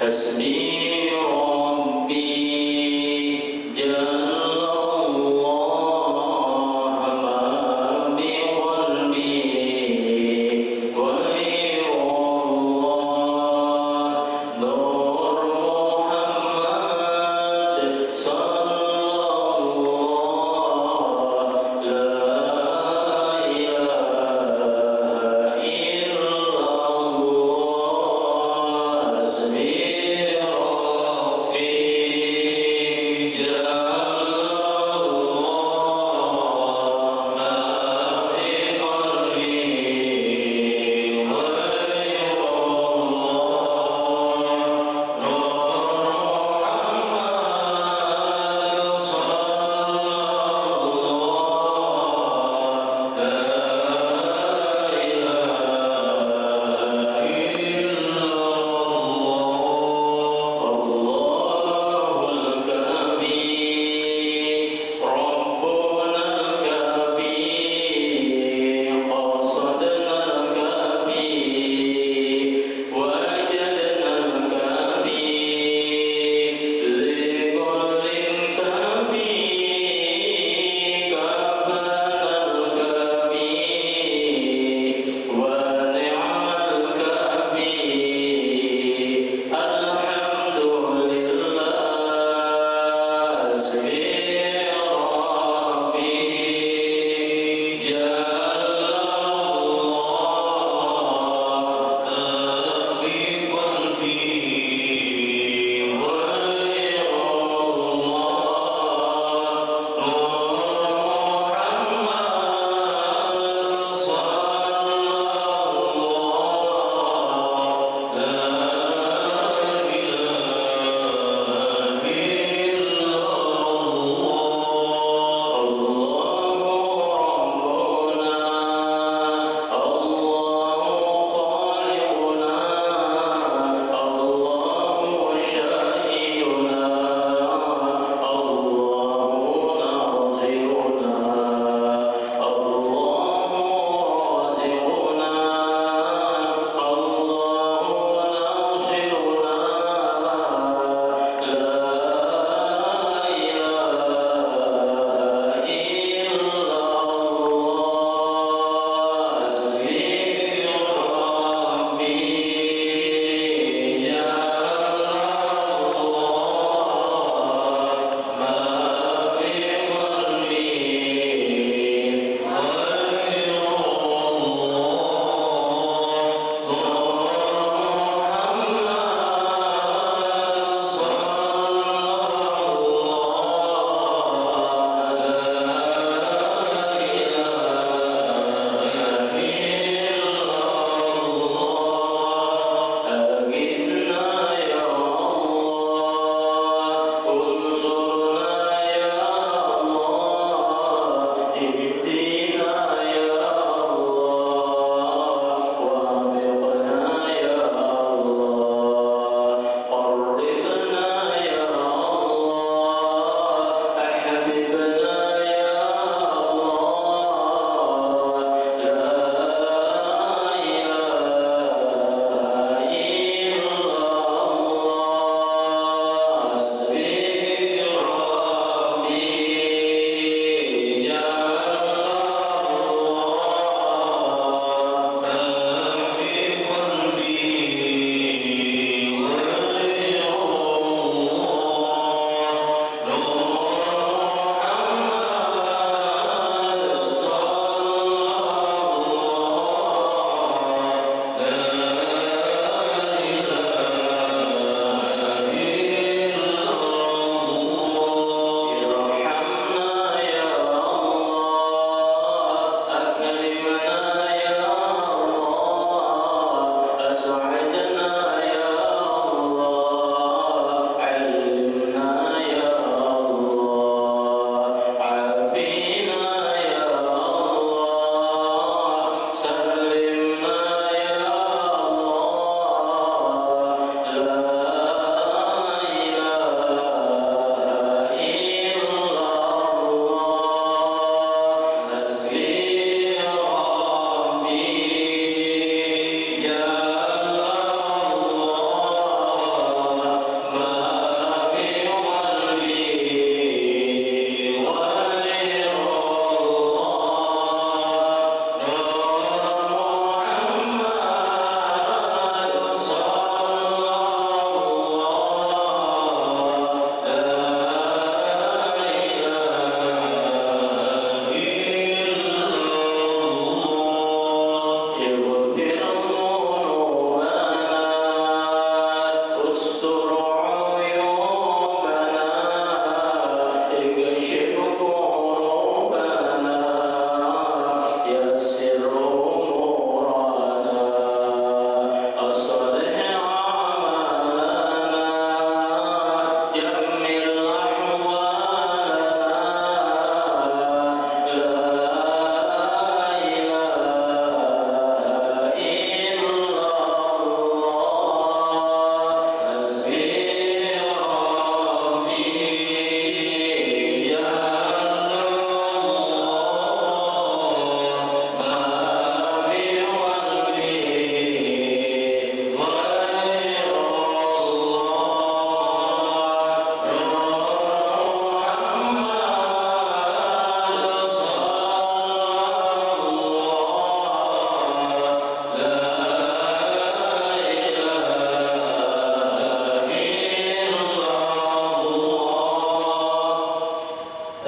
حسبي ربي جل الله ما بقلبي غير الله نور محمد صلى الله لا إله إلا الله حسبي ربي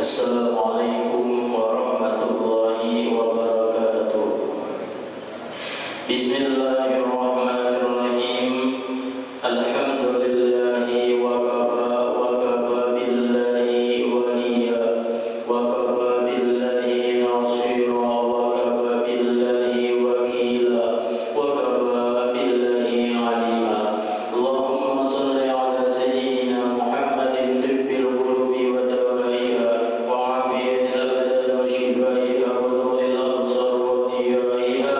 Assalamualaikum warahmatullahi wabarakatuh. Bismillahirrahmanirrahim. Alhamdulillahi wa kafa billahi waliya wa kafa billahi nasira wa kafa billahi wakila wa kafa billahi alima. Allahumma salli ala sayyidina Muhammadin tibbil qulubi wa dawaiha wa afiyatil abdan wa shifaiha wa nuril absar wa diyaiha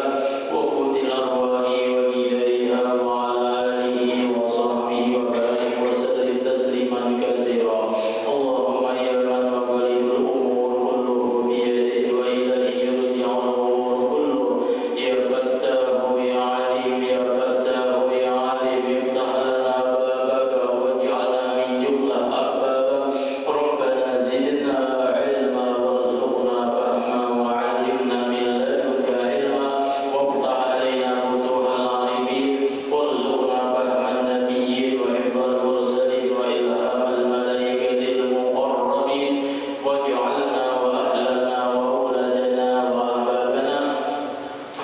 wa qutil arwahi wa gidaiha wa ala alihi wa sahbihi wa barik wa sallim tasliman katsira. Allahumma ya man maqalibul umur kulluhu biyadihi wa ilahi yurja'ul umur kulluhu ya fattahu ya alim ya fattahu ya alim iftah lana babaka waj'alna min jumlah ahbaba. Rabbana zidna ilma warzuqna fahma wa 'allimna min ladunka ilma waftah alaina futuhal arifin warzuqna fahman nabiyyin wa hifdzal mursalin wa ilhamal malaikatil muqarrabin waj'alna wa ahlana wa auladana wa ahbabana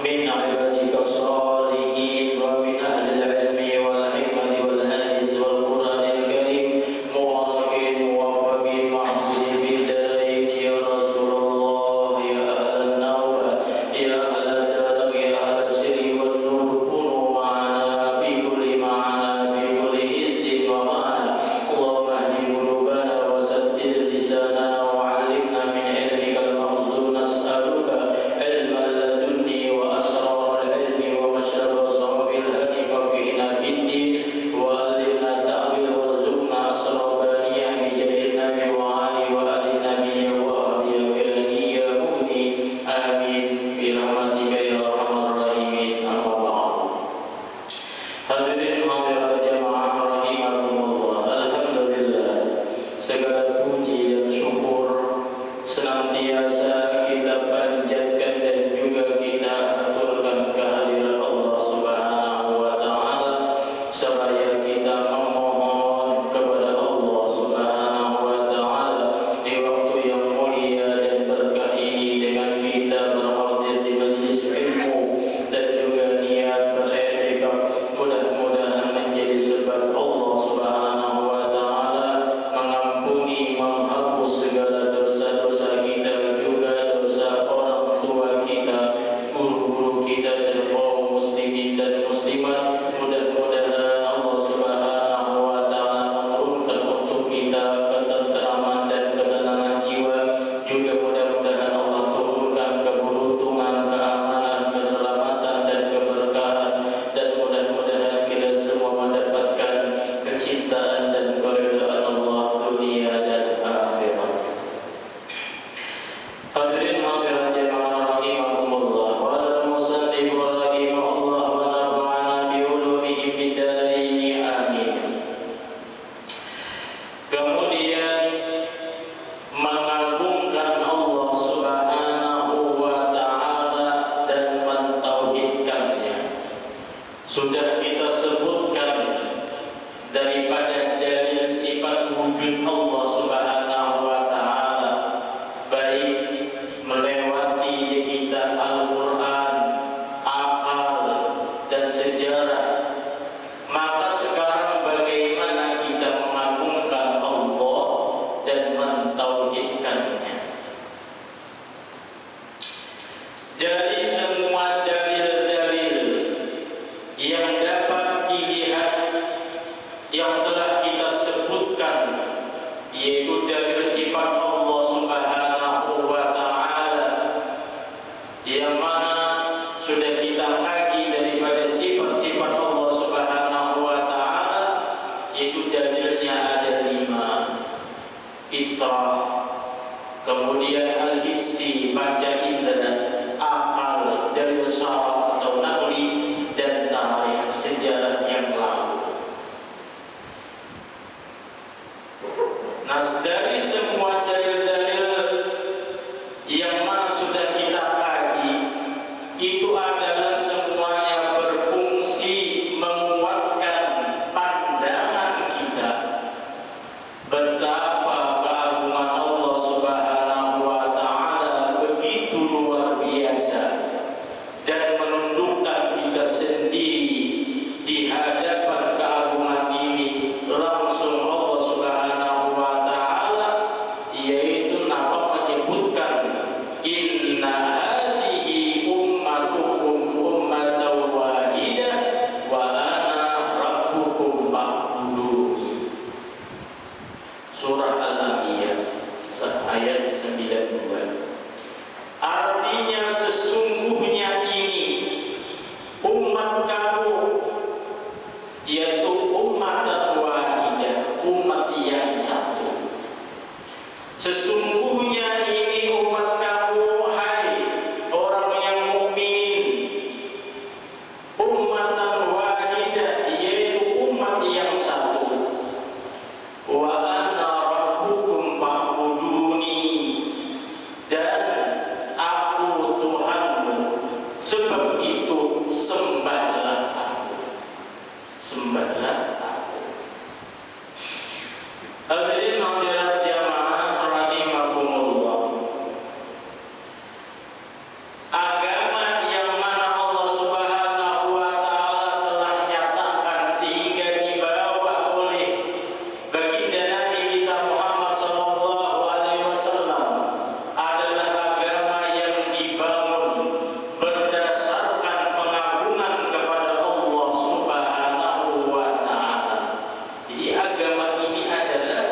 min ibadika salihin wa min ahlil ilmi wal hikmati wal hadis wal quranil karim mubarakin muwaffaqin mahmudin bid darain ya Rasulullah ya ahlan nawbah ya ahlan darab ya ahlan sirri wan nur kunu ma'ana fi kulli ma'ana fi kulli hissin wa ma'ana. Allahumma hdi qulubana wa saddid lisanana wa 'allimna min ilmikal mahzun nas'aluka ilman ladunni wa asrar al-ilmi wa mashrab sawbil hadi faqihna bid-din wa 'allimna ta'wil warzuqna asrabaniyah bi jahil nabi wa ali wa ali nabi wa abiyakani ya mudi amin bi rahmatika ya arhamar rahimin amma ba'd. Hadirin hadirat jamaah rahimakumullah. Alhamdulillah, segala puji dan syukur senantiasa kita panjatkan dan juga kita aturkan kehadirat Allah Subhanahu wa taala, seraya kita memohon kepada Allah Subhanahu wa taala di waktu yang mulia dan berkah ini dengan kita berhadir di majelis ilmu dan juga niat beriktikaf, mudah-mudahan menjadi sebab Allah Subhanahu wa taala mengampuni, menghapus segala dosa-dosa kita, juga dosa orang tua kita, guru-guru kita dan kaum muslimin dan muslimat. Mudah-mudahan Allah Subhanahu wa taala menurunkan untuk kita ketenteraman dan ketenangan jiwa, juga mudah-mudahan Allah turunkan keberuntungan, keamanan, keselamatan dan keberkahan, dan mudah-mudahan kita semua mendapatkan kecintaan dan keridhaan Allah dunia dan akhirat. Hadirin hadirat jamaah rahimakumullah, qala al-musannif rahimahullah wa nafa'ana bi ulumihi bid darain amin. Kemudian mengagungkan Allah Subhanahu wa taala dan mentauhidkannya. Sudah kita sebutkan daripada dalil sifat wujud Allah Subhanahu wa taala, baik melewati di kitab Al-Qur'an, akal dan sejarah. Maka sekarang bagaimana kita mengagungkan Allah dan mentauhidkannya? Dari semua dalil-dalil yang dapat dilihat yang telah kita sebutkan, yaitu dalil sifat Allah Subhanahu wa taala, yang mana sudah kita kaji daripada sifat-sifat Allah Subhanahu wa taala, yaitu dalilnya ada 5: fitrah, kemudian al-hissi, panca indera, akal, dalil syara' atau naqli, dan tarikh, sejarah yang lalu. Nah, dari semua dalil-dalil yang mana sudah kita kaji, itu adalah semuanya berfungsi menguatkan pandangan kita betapa keagungan Allah Subhanahu Sesungguhnya ini umat kamu, hai orang yang mukminin, ummatan wahidah, yaitu umat yang satu. Wa ana rabbukum fa'buduni, dan aku Tuhanmu, sebab itu sembahlah aku. Sembahlah aku. Hadirin hadirat jamaah rahimakumullah. Agama yang mana Allah Subhanahu wa taala telah nyatakan sehingga dibawa oleh baginda Nabi kita Muhammad sallallahu alaihi wasallam adalah agama yang dibangun berdasarkan pengagungan kepada Allah Subhanahu wa taala. Jadi agama ini adalah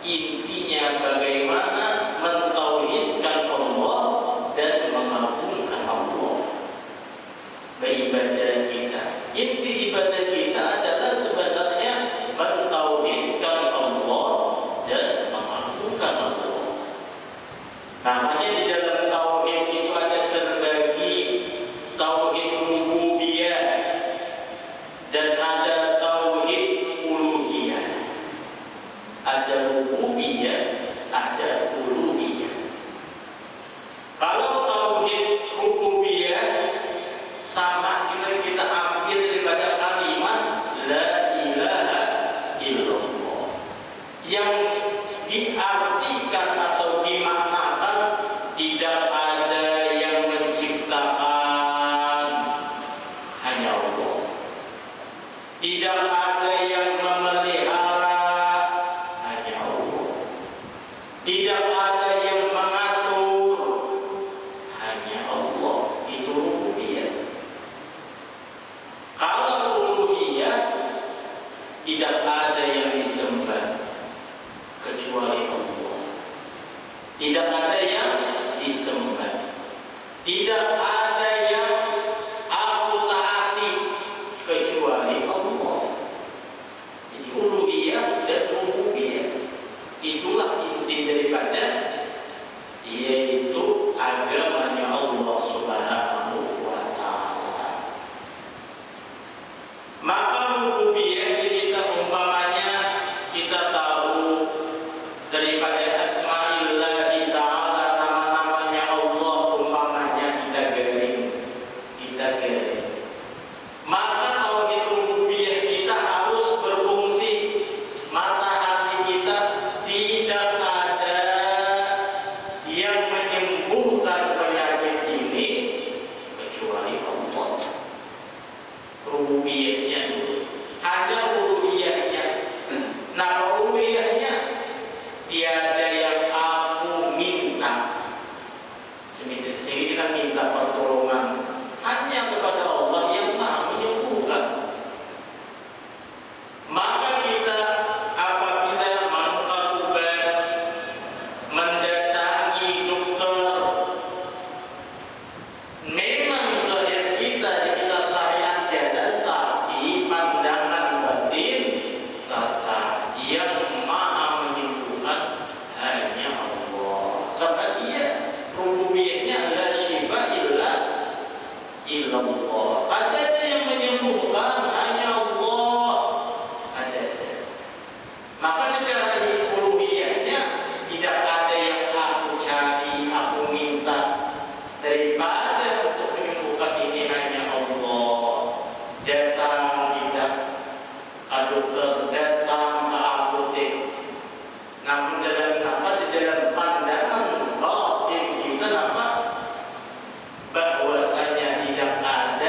intinya bagaimana mentauhidkan Allah dan mengagungkan Allah. Beribadah kita, inti ibadah kita adalah sebenarnya mentauhidkan Allah dan mengagungkan Allah. Makanya di dalam tauhid itu ada terbagi tauhid rububiyah dan ada tauhid uluhiyah. Ada rububiyah, ada uluhiyah. Kalau tauhid rububiyah sama kita ambil daripada kalimat la ilaha illallah, yang diartikan atau dimaknakan tidak ada yang menciptakan, hanya Allah. Tidak ada yang memelihara, hanya Allah. Tidak ada yang mengatur, hanya Allah. Itu rububiyah. Kalau uluhiyah, tidak ada yang disembah kecuali Allah. Tidak ada yang disembah. Tidak ada yang aku taati kecuali Allah. Jadi uluhiyah dan rububiyah itulah inti daripada, yaitu agamanya Allah Subhanahu wa taala. Maka rububiyah kita umpamanya kita tahu daripada asma'illahi ta'ala, nama-namanya Allah umpamanya kita garing. Maka tauhid rububiyah kita harus berfungsi. Mata hati kita tidak ada yang menyembuhkan penyakit ini kecuali Allah. Rububiyahnya dulu, hanya uluhiyahnya. Nah, uluhiyahnya tiada yang aku minta. Sehingga kita minta pertolongan hanya kepada Allah yang Maha menyembuhkan. Maka kita apabila melakukan obat, mendatangi dokter, memang zahir kita syariatnya, dan tapi pandangan batin tetap yang Maha menyembuhkan hanya Allah. Karena Dia rububiyahnya adalah syifa illallah. Ada yang menyembuhkan hanya Allah. Ada. Maka secara uluhiyahnya tidak ada yang aku cari, aku minta. Daripada untuk menyembuhkan ini hanya Allah. Datang kita ke dokter, datang ke apotek. Namun di dalam pandangan batin kita nampak bahwasanya tidak ada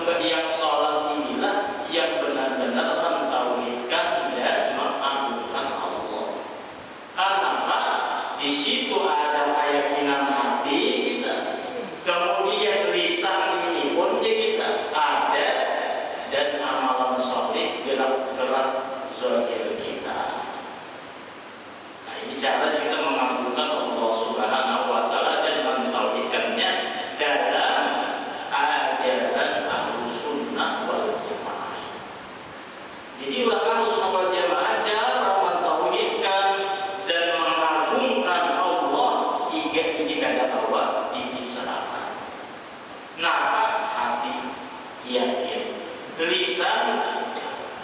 sebab yang sholat inilah yang benar-benar mentauhidkan dan mengagungkan Allah. Karena apa? Di situ ada keyakinan hati kita, kemudian lisan ini pun kita ada, dan amalan soleh gerak-gerak zahir kita. Nah, ini cara kita mengagungkan Allah Subhanahu wa Ta'ala dan mentauhidkannya dalam ajaran Ahlus Sunnah wal Jamaah. Jadi orang Ahlus Sunnah wal Jamaah cara mentauhidkan dan mengagungkan Allah ini kata bahwa dipisahkan. Napa? Hati yakin, lisan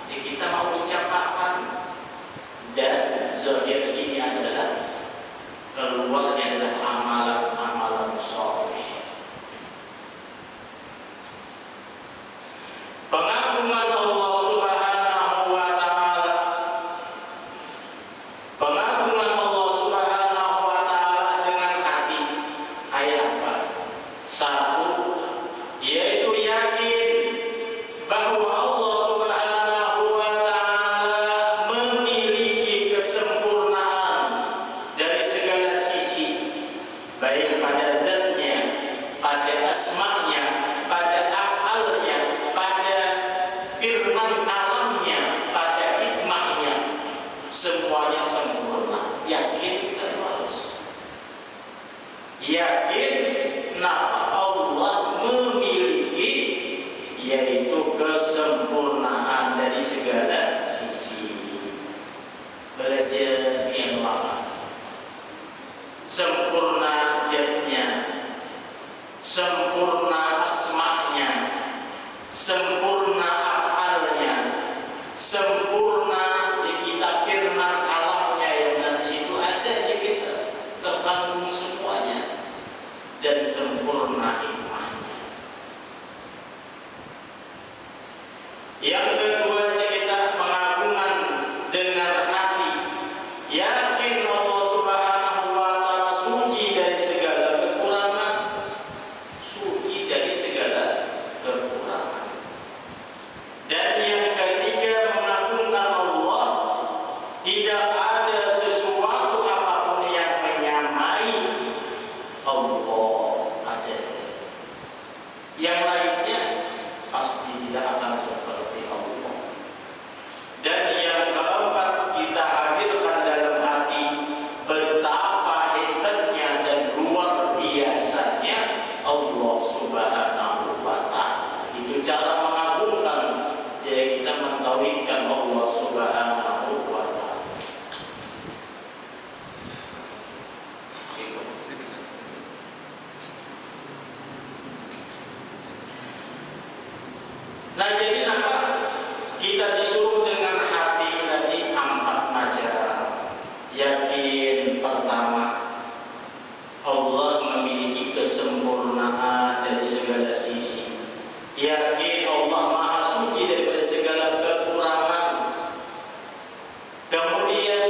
kita mau ucapkan, dan zahir ini adalah keluarnya adalah amalan-amalan soleh. Pengagungan Allah Subhanahu wa Ta'ala, pengagungan Allah Subhanahu wa Ta'ala dengan hati kayak apa? Satu, yaitu yakin bahwa Allah Subhanahu wa Ta'ala memiliki kesempurnaan dari segala sisi, baik pada zatnya, pada asma'nya, pada af'alnya, pada firman kalamnya, pada hikmahnya, semuanya sempurna. Yakin dan harus yakin Allah memiliki yaitu kesempurnaan dari segala sisi. Belajar yang lama, sempurna zatnya, sempurna asma'nya, sempurna af'alnya, sempurna di kitab firman kalamnya yang dari situ ada di kita terkandung semuanya, dan sempurna hikmahnya. Yang keduanya kita pengagungan dengan hati, yakin Allah Subhanahu wa Ta'ala suci dari segala kekurangan, suci dari segala kekurangan. Dan yang ketiga mengagungkan Allah, tidak ada sesuatu apapun yang menyamai Allah. Ada yang lainnya pasti tidak akan seperti Allah. Dan yang keempat kita hadirkan dalam hati betapa hebatnya dan luar biasanya Allah Subhanahu wa Ta'ala. Itu cara mengagungkan, jadi kita mentauhidkan Allah Subhanahu wa Ta'ala. Nah, jadi apa? Kita disuruh dengan hati tadi 4 macam. Yakin pertama, Allah memiliki kesempurnaan dari segala sisi. Yakin Allah Maha Suci daripada segala kekurangan. Kemudian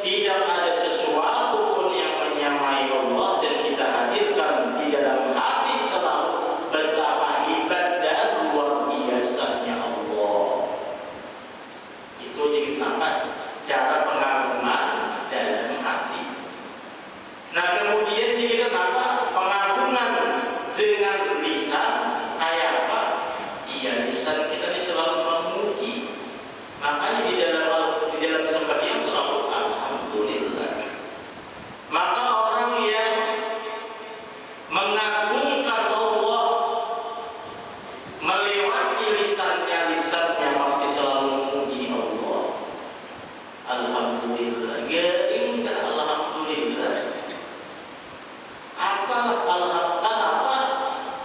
tidak ada sesuatu pun yang menyamai Allah, dan kita hadirkan di dalam hati selalu betapa hebat dan luar biasanya Allah. Itu dikenakan cara pengagungan dalam hati. Nah, kemudian kita apa? Pengagungan dengan lisan kayak apa? Iya, lisan kita ini selalu memuji. Makanya di dalam sembahyang selalu alhamdulillah. Maka orang yang mengagungkan Allah melewati lisannya pasti selalu memuji Allah. Alhamdulillah, geringkan alhamdulillah. Apalah alhamdulillah, apa?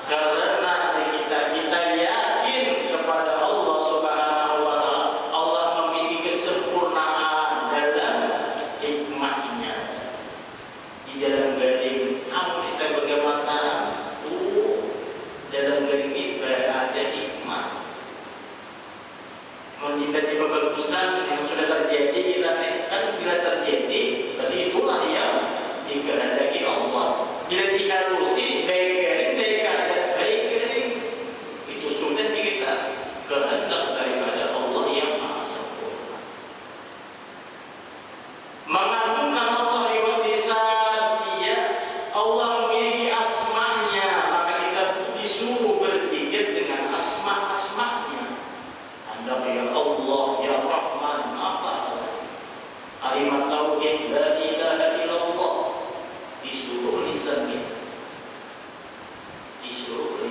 Karena kita yakin kepada Allah Subhanahu wa Ta'ala. Allah memiliki kesempurnaan dalam hikmahnya. Di dalam garing kamu kita bagaimana Anda ya Allah, ya Rahman, apa kalimat tauhid la ilaha illallah disuruh lisan kita, disuruh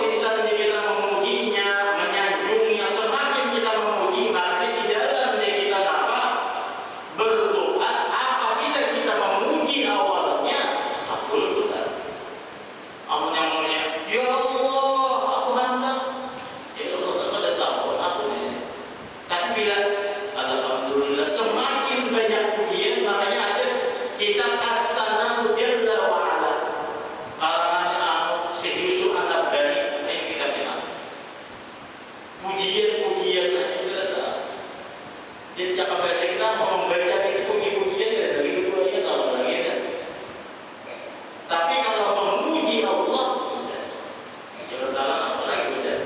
lisannya kita memujinya, menyanjungnya. Semakin kita memuji, maka di dalamnya kita dapat berdoa. Apabila kita memuji awalnya, kabul doa. Amun yang namanya ya Allah, aku hendak, ya Allah tak ada tahu aku ini. Tapi bila alhamdulillah semakin banyak pujian, makanya ada kitab As-Sana'u Jalla wa Ala. Pujian kita ada. Jadi cara bahasa kita mau membaca itu puji-pujian ya dari dua-duanya sama lagi kan. Tapi kalau memuji Allah sudah. Ya Allah apa lagi sudah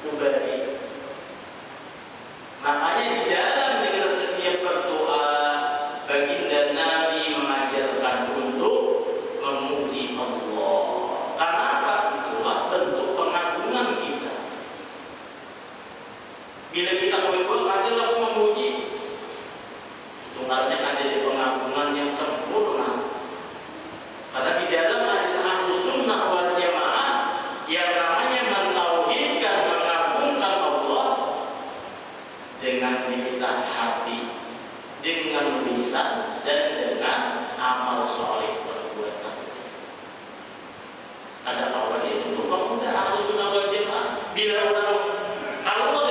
ubari. Makanya di dalam kita setiap berdoa, baginda Nabi mengajarkan untuk memuji Allah. Kenapa? Itulah bentuk pengagungan kita. Bila kita berdoa, ada langsung memuji. Itu artinya ada di pengagungan yang sempurna. Karena di dalam ada Ahlus Sunnah wal Jamaah yang namanya mentauhidkan, mengagungkan Allah dengan kita hati, dengan lisan, dan dengan amal soleh perbuatan. Ada awalnya untuk pemuda Ahlus Sunnah wal Jamaah. Bila orang kalau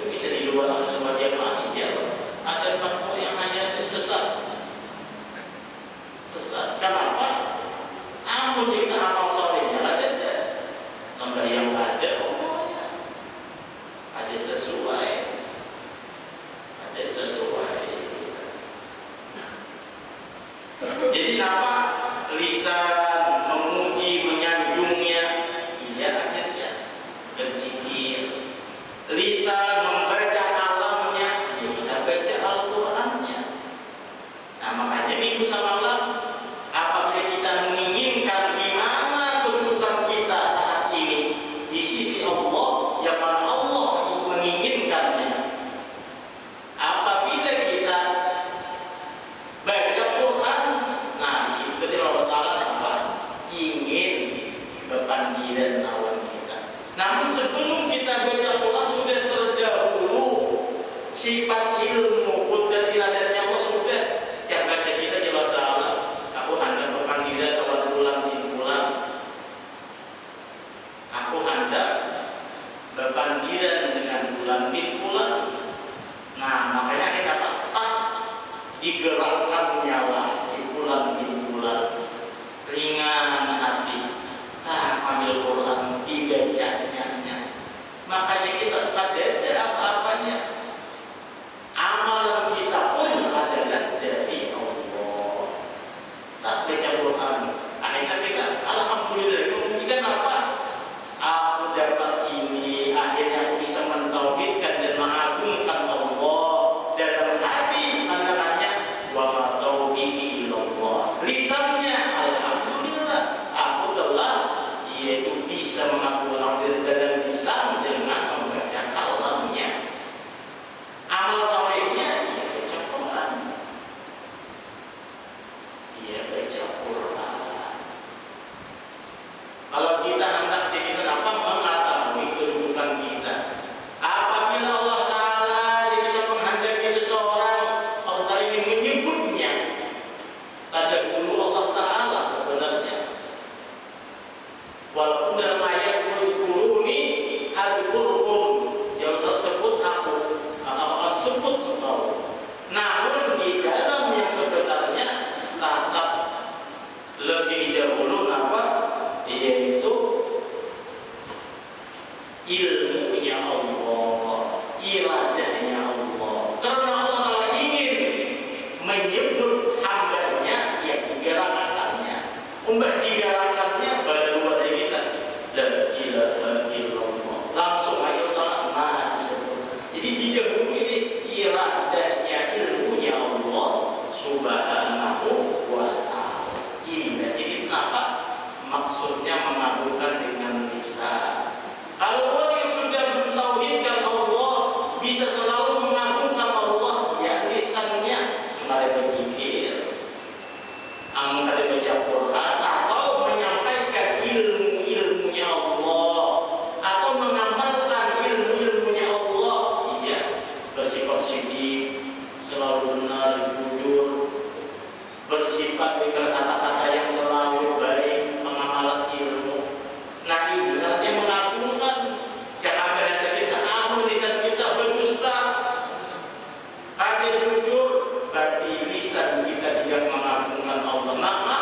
bisa di luar langsung jamaah, ya ada fatwa yang hanya sesat. Kenapa? Amun kita amal solehnya ada, sampai yang ada umumnya ada sesuai. Jadi apa? Lisan memuji, menyanjungnya, iya akhirnya berjikir. Lisan membaca kalamnya, ya kita baca Al-Qur'annya. Nah makanya minggu semalam apabila kita menginginkan di mana kedudukan kita saat ini di sisi Allah, yang mana Allah menginginkannya. Apabila kita baca Quran, nah di situ Allah Ta'ala apa? Ingin berpandiran lawan kita. Namun sebelum kita baca Quran sudah terdahulu sifat ilmu, kudrat iradatnya Allah sudah. Tiap bahasa kita Allah Ta'ala, aku hendak berpandiran lawan bulan bin bulan. Aku hendak berpandiran dengan bulan bin bulan. Nah makanya kita tak digerakkan nyawa si bulan bin bulan, ringan hati, ambil Quran dibacanya. Makanya kita tak ada apa-apanya. Amalan kita pun adalah dari Allah. Tak baca Quran, akhirnya kita alhamdulillah membuktikan apa? Aku dapat ini, akhirnya aku bisa mentauhidkan dan mengagungkan Allah dalam hati. Antaranya wa ma taufiqi illallah. Lisannya alhamdulillah aku telah yaitu bisa mengagungkan Allah dalam lisan dengan membaca kalamnya. Amal solehnya ya baca Quran. Iya baca Quran. Kalau kita hendak kita apa mengetahui kedudukan kita. Apabila Allah Ta'ala kita menghendaki seseorang, Allah Ta'ala ingin menyebutnya. Tanda dulu Allah Ta'ala sebenarnya. Walaupun dalam ayat "Uzkuruni adzkurkum", yang tersebut aku akan sebut engkau. Namun di dalam yang sebenarnya tetap lebih dahulu apa? Yaitu ilmunya Allah, iradahnya Allah. Karena Allah Ta'ala ingin menyebut hambanya yang digerakkannya. Digerakkannya pada luar dari kita. La ilaha illallah. Langsung aja Allah masuk. Jadi di dahulu ini iradahnya, ilmunya Allah Subhanahu wa Ta'ala. Ini berarti kenapa? Maksudnya mengagungkan dengan lisan. kali berzikir, kali baca Quran, atau menyampaikan ilmu-ilmunya Allah, atau mengamalkan ilmu-ilmunya Allah. Iya, bersifat sidik, selalu benar, jujur, bersifat dengan kata-kata yang selalu baik, pengamalan ilmu. Nah ini nanti mengagungkan jangan bahasa kita, amun lisan kita berdusta, kami jujur, berarti lisan kita tidak mengagungkan Allah. Maka